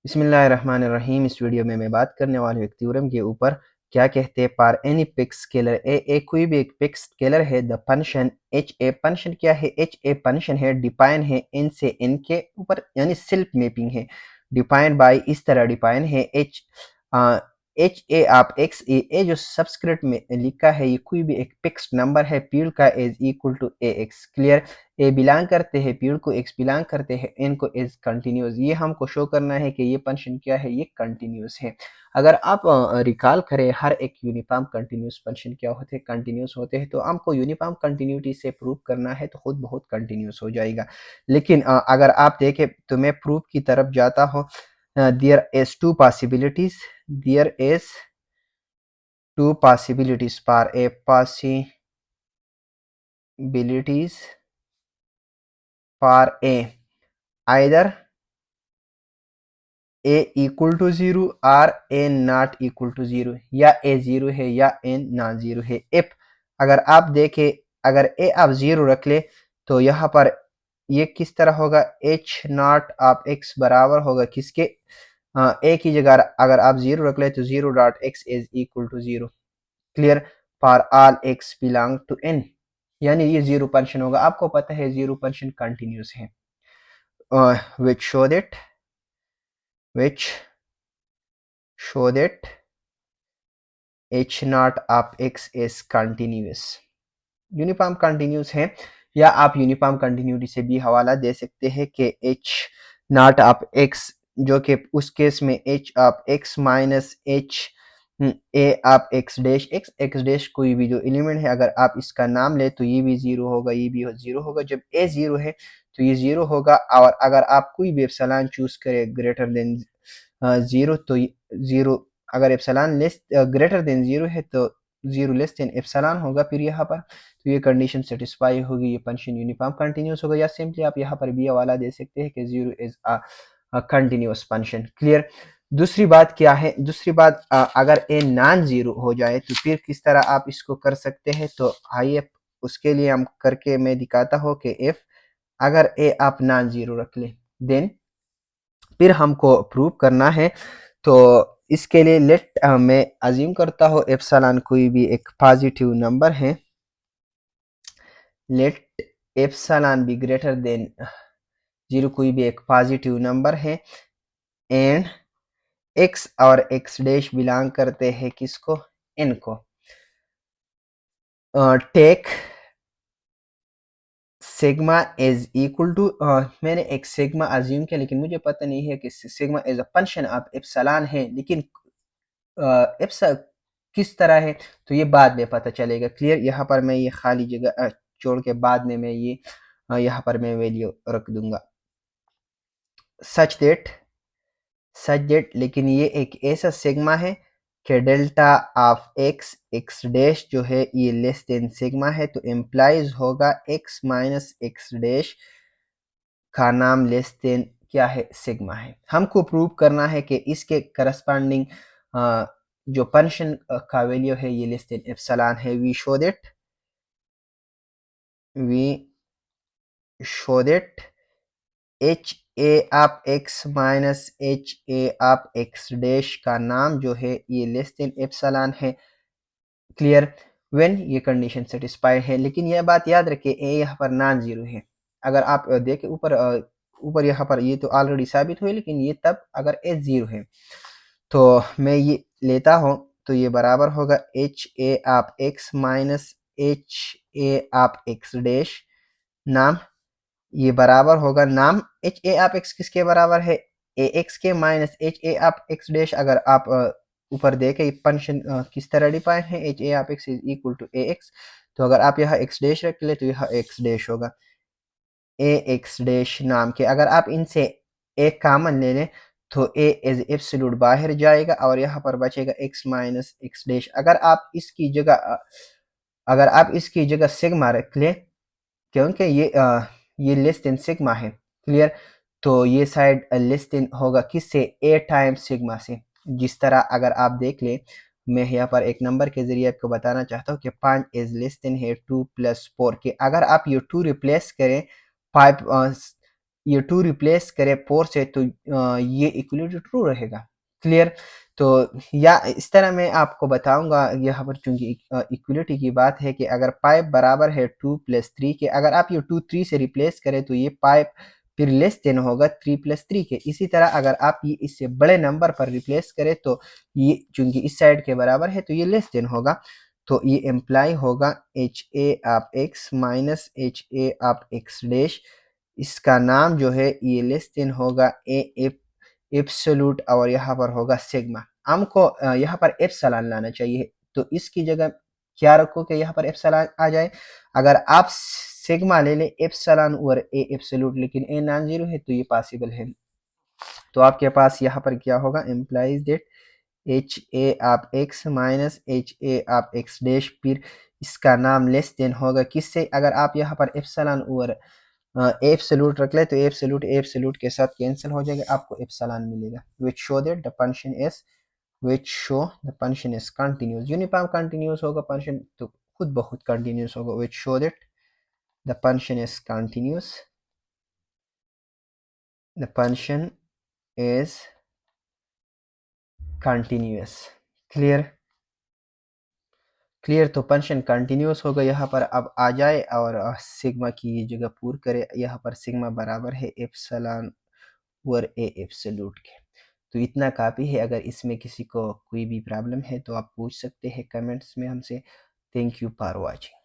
बिस्मिल्लाहिर्रहमानिर्रहीम। इस वीडियो में मैं बात करने वाला हूँ एक थ्योरम के ऊपर। क्या कहते हैं, पार एनी पिक्स स्केलर ए कोई भी एक पिक्स स्केलर है, the function H a function क्या है, एच ए फंक्शन है, डिफाइन है एन से एन के ऊपर, यानी सेल्फ मैपिंग है। डिफाइन बाय इस तरह डिफाइन है एच ए आप एक्स ए जो सबस्क्रिप्ट में लिखा है, ये कोई भी एक फिक्स्ड नंबर है, पीरियड का as equal to a x. Clear. A belong करते हैं पीरियड को, एक्स बिलोंग करते हैं एन को, एज कंटिन्यूस। ये हमको शो करना है कि ये फंक्शन क्या है, ये कंटिन्यूस है। अगर आप रिकॉल करें, हर एक यूनिफॉर्म कंटिन्यूस फंक्शन क्या होते हैं, कंटिन्यूस होते हैं। तो हमको यूनिफॉर्म कंटिन्यूटी से प्रूव करना है तो खुद बहुत कंटिन्यूस हो जाएगा। लेकिन अगर आप देखें तो मैं प्रूफ की तरफ जाता हूँ। There is two possibilities, there is two possibilities for a possibilities for a either a equal to zero और a not equal to zero, या ए जीरो है या ए नॉन जीरो है। इफ अगर आप देखें, अगर ए आप जीरो रख ले तो यहाँ पर ये किस तरह होगा, एच नॉट ऑफ एक्स बराबर होगा किसके, ए की जगह अगर आप जीरो रख ले तो zero dot x is equal to zero. Clear. For all x belong to n, यानी ये जीरो फंक्शन होगा। आपको पता है जीरो फंक्शन कंटिन्यूस है। Which show that which show that h naught of x is continuous, uniform continuous है। या आप यूनिफॉर्म कंटिन्यूटी से भी हवाला दे सकते हैं कि h नॉट ऑफ x, जो कि उस केस में h of x minus h A of x dash x dash कोई भी जो एलिमेंट है, अगर आप इसका नाम ले तो ये भी जीरो होगा, ये भी जीरो होगा। जब a जीरो है तो ये जीरो होगा, और अगर आप कोई भी एप्सिलॉन चूज करें ग्रेटर देन जीरो तो जीरो, अगर epsilon less greater than zero है तो जीरो लेस देन एप्सिलॉन होगा फिर यहाँ पर। तो ये कंडीशन सेटिस्फाई होगी, ये फंक्शन यूनिफॉर्म कंटिन्यूस होगा। या सिंपली आप यहाँ पर भी हवाला दे सकते हैं कि zero is a continuous function. Clear. दूसरी बात क्या है, दूसरी बात अगर ए नॉन जीरो हो जाए तो फिर किस तरह आप इसको कर सकते हैं। तो आइए उसके लिए हम करके मैं दिखाता हूँ कि इफ अगर ए आप नॉन जीरो रख ले देन फिर हमको प्रूव करना है। तो इसके लिए लेट मैं अज्यूम करता हूँ एप्सिलॉन कोई भी एक पॉजिटिव नंबर है। Let epsilon be greater than zero, कोई भी एक पॉजिटिव नंबर है, एंड एक्स और एक्स डैश बिलोंग करते हैं किसको, एन को। Take sigma is equal to, मैंने एक सिग्मा अज्यूम किया लेकिन मुझे पता नहीं है कि sigma is a function of epsilon है, लेकिन एप्सा किस तरह है तो ये बाद में पता चलेगा। क्लियर। यहाँ पर मैं ये खाली जगह छोड़ के बाद में मैं ये यहाँ पर मैं वैल्यू रख दूंगा सच डेट। लेकिन ये एक ऐसा सिग्मा है कि delta of x x dash जो है ये लेस देन सिग्मा है, तो एम्प्लाइज होगा एक्स माइनस एक्स डैश का नाम लेस देन क्या है, सिग्मा है। हमको प्रूव करना है कि इसके करस्पॉन्डिंग जो फंक्शन का वैल्यू है ये लेस देन एप्सिलॉन है। We show that h a of x minus h a of x dash का नाम जो है ये लेस देन एप्सिलॉन है। क्लियर। व्हेन ये कंडीशन सेटिस्फाइड है। लेकिन यह बात याद रखिए ए यहाँ पर नॉन जीरो है। अगर आप देखें ऊपर ऊपर यहाँ पर ये तो ऑलरेडी साबित हुई, लेकिन ये तब अगर ए जीरो है। तो मैं ये लेता हूँ तो ये बराबर होगा H a of x minus h a of x dash नाम, ये बराबर होगा नाम एच ए ऑफ एक्स किसके बराबर है, ए एक्स के minus h a of x dash. अगर आप ऊपर देखें फंक्शन किस तरह डिफाइन है, h a of x is equal to a x. तो अगर आप यहाँ एक्स डैश रख ले तो यहाँ एक्स डैश होगा ए एक्स डैश नाम के। अगर आप इनसे एक कॉमन ले लें तो ए एज एब्सोल्यूट बाहर जाएगा और यहाँ पर बचेगा एक्स माइनस एक्स डैश। अगर आप इसकी जगह सिग्मा रख ले, क्योंकि ये लेस देन सिग्मा है। क्लियर। तो ये साइड लेस देन होगा किससे, ए टाइम्स सिग्मा से। जिस तरह अगर आप देख ले, मैं यहाँ पर एक नंबर के जरिए आपको बताना चाहता हूँ कि 5 इज लेस देन है 2 प्लस 4 के। अगर आप ये 2 रिप्लेस करें 5 ये टू रिप्लेस करे 4 से तो ये इक्वलिटी ट्रू रहेगा। क्लियर? तो या इस तरह मैं आपको बताऊंगा यहाँ पर, चूंकि इक्वलिटी की बात है कि अगर पाइप बराबर है 2 प्लस 3 के, अगर आप ये 2 3 से रिप्लेस करें तो ये पाइप फिर लेस देन होगा 3 प्लस 3 के। इसी तरह अगर आप ये इससे बड़े नंबर पर रिप्लेस करें तो ये चूंकि इस साइड के बराबर है तो ये लेस देन होगा। तो ये इम्प्लाई होगा H a of x minus h a of x dash, इसका नाम जो है ये लेस देन होगा ए एफ एप्सोल्यूट, और यहाँ पर होगा सिग्मा। हमको यहाँ पर एप्सिलॉन लाना चाहिए, तो इसकी जगह क्या रखो कि यहाँ पर एप्सिलॉन आ जाए। अगर आप सिग्मा ले ले एप्सिलॉन और ए एप्सोल्यूट, लेकिन ए नॉन जीरो है तो ये पॉसिबल है। तो आपके पास यहाँ पर क्या होगा, implies that h a of x minus h a of x dash, फिर इसका नाम लेस देन होगा किससे, अगर आप यहाँ पर एप्सिलॉन और एब्सोल्यूट रख ले तो एब्सोल्यूट एब्सोल्यूट के साथ कैंसिल हो जाएगा, आपको एप्सिलॉन मिलेगा। Which show that the function is which show the function is continuous, uniform continuous होगा फंक्शन तो खुद ब खुद कंटिन्यूस होगा। Which show that the function is continuous, the function is continuous. Clear? Clear? तो फंक्शन कंटिन्यूस होगा। यहाँ पर अब आ जाए और सिग्मा की जगह पूर करे, यहाँ पर सिग्मा बराबर है एप्सिलॉन और ए एब्सोल्यूट के। तो इतना काफ़ी है। अगर इसमें किसी को कोई भी प्रॉब्लम है तो आप पूछ सकते हैं कमेंट्स में हमसे। Thank you for watching.